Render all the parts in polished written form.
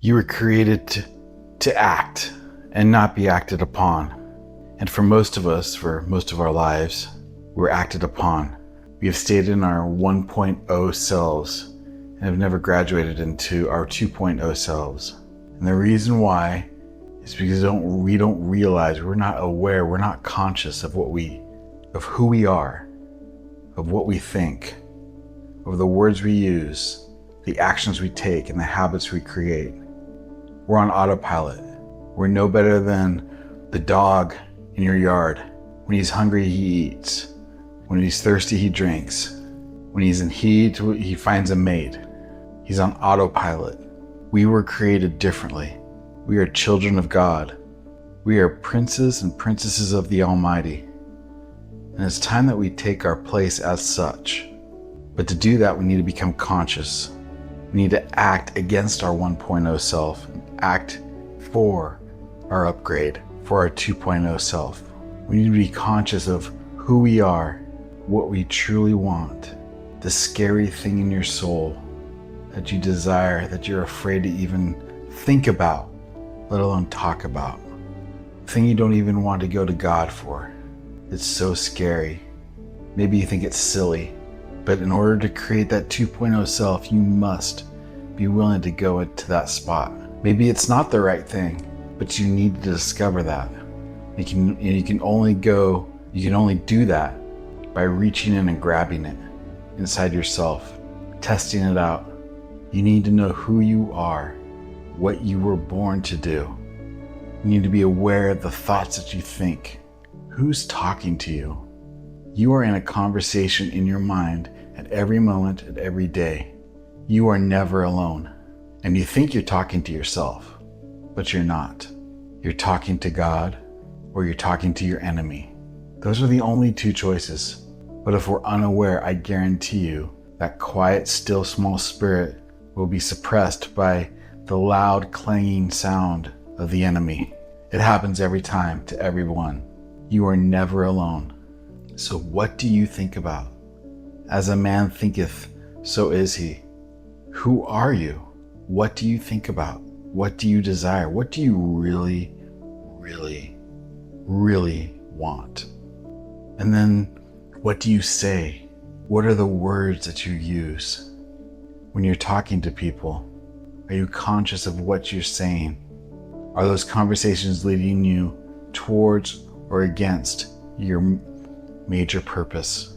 You were created to act and not be acted upon. And for most of us, for most of our lives, we're acted upon. We have stayed in our 1.0 selves and have never graduated into our 2.0 selves. And the reason why is because we don't realize, we're not aware, we're not conscious of who we are, of what we think, of the words we use, the actions we take, and the habits we create. We're on autopilot. We're no better than the dog in your yard. When he's hungry, he eats. When he's thirsty, he drinks. When he's in heat, he finds a mate. He's on autopilot. We were created differently. We are children of God. We are princes and princesses of the Almighty. And it's time that we take our place as such. But to do that, we need to become conscious. We need to act against our 1.0 self, act for our upgrade, for our 2.0 self. We need to be conscious of who we are, what we truly want, the scary thing in your soul that you desire, that you're afraid to even think about, let alone talk about. The thing you don't even want to go to God for. It's so scary. Maybe you think it's silly, but in order to create that 2.0 self, you must be willing to go into that spot. Maybe it's not the right thing, but you need to discover that. You can only do that by reaching in and grabbing it inside yourself, testing it out. You need to know who you are, what you were born to do. You need to be aware of the thoughts that you think. Who's talking to you? You are in a conversation in your mind at every moment, at every day. You are never alone. And you think you're talking to yourself, but you're not. You're talking to God, or you're talking to your enemy. Those are the only two choices. But if we're unaware, I guarantee you that quiet, still, small spirit will be suppressed by the loud, clanging sound of the enemy. It happens every time to everyone. You are never alone. So what do you think about? As a man thinketh, so is he. Who are you? What do you think about? What do you desire? What do you really, really, really want? And then what do you say? What are the words that you use? When you're talking to people, are you conscious of what you're saying? Are those conversations leading you towards or against your major purpose,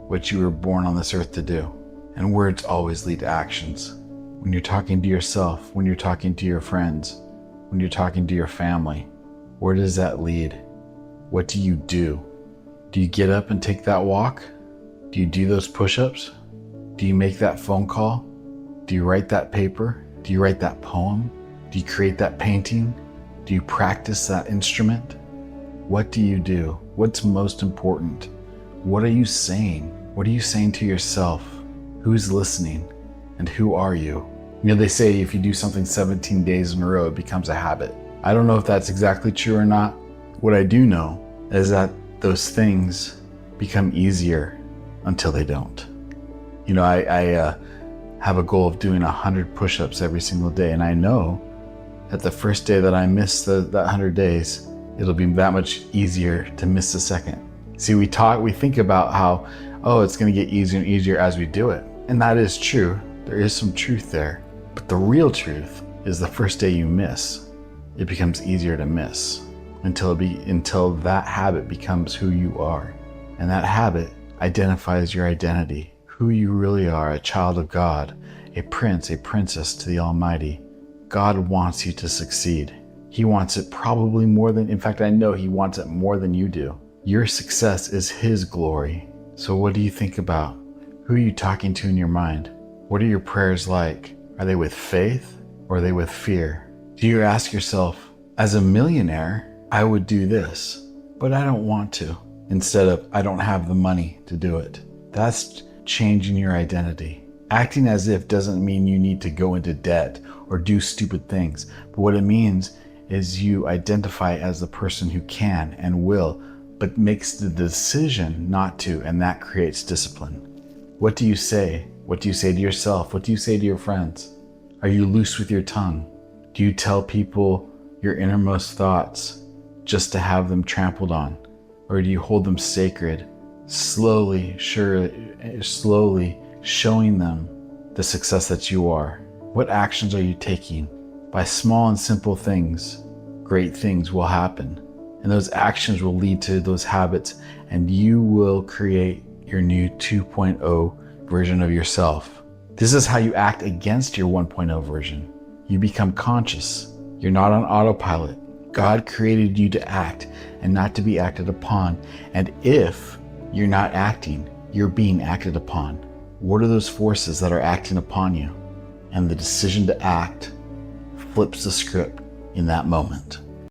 what you were born on this earth to do? And words always lead to actions. When you're talking to yourself, when you're talking to your friends, when you're talking to your family, where does that lead? What do you do? Do you get up and take that walk? Do you do those push-ups? Do you make that phone call? Do you write that paper? Do you write that poem? Do you create that painting? Do you practice that instrument? What do you do? What's most important? What are you saying? What are you saying to yourself? Who's listening? And who are you? You know, they say if you do something 17 days in a row, it becomes a habit. I don't know if that's exactly true or not. What I do know is that those things become easier until they don't. You know, I have a goal of doing 100 push-ups every single day, and I know that the first day that I miss that 100 days, it'll be that much easier to miss the second. See, we think about how, it's gonna get easier and easier as we do it. And that is true. There is some truth there. But the real truth is the first day you miss, it becomes easier to miss until that habit becomes who you are. And that habit identifies your identity, who you really are, a child of God, a prince, a princess to the Almighty. God wants you to succeed. He wants it probably more than, in fact, I know he wants it more than you do. Your success is his glory. So what do you think about? Who are you talking to in your mind? What are your prayers like? Are they with faith or are they with fear? Do you ask yourself, as a millionaire, I would do this, but I don't want to, instead of I don't have the money to do it? That's changing your identity. Acting as if doesn't mean you need to go into debt or do stupid things, but what it means is you identify as the person who can and will, but makes the decision not to, and that creates discipline. What do you say? What do you say to yourself? What do you say to your friends? Are you loose with your tongue? Do you tell people your innermost thoughts just to have them trampled on? Or do you hold them sacred, slowly showing them the success that you are? What actions are you taking? By small and simple things, great things will happen. And those actions will lead to those habits, and you will create your new 2.0 version of yourself. This is how you act against your 1.0 version. You become conscious. You're not on autopilot. God created you to act and not to be acted upon. And if you're not acting, you're being acted upon. What are those forces that are acting upon you? And the decision to act flips the script in that moment.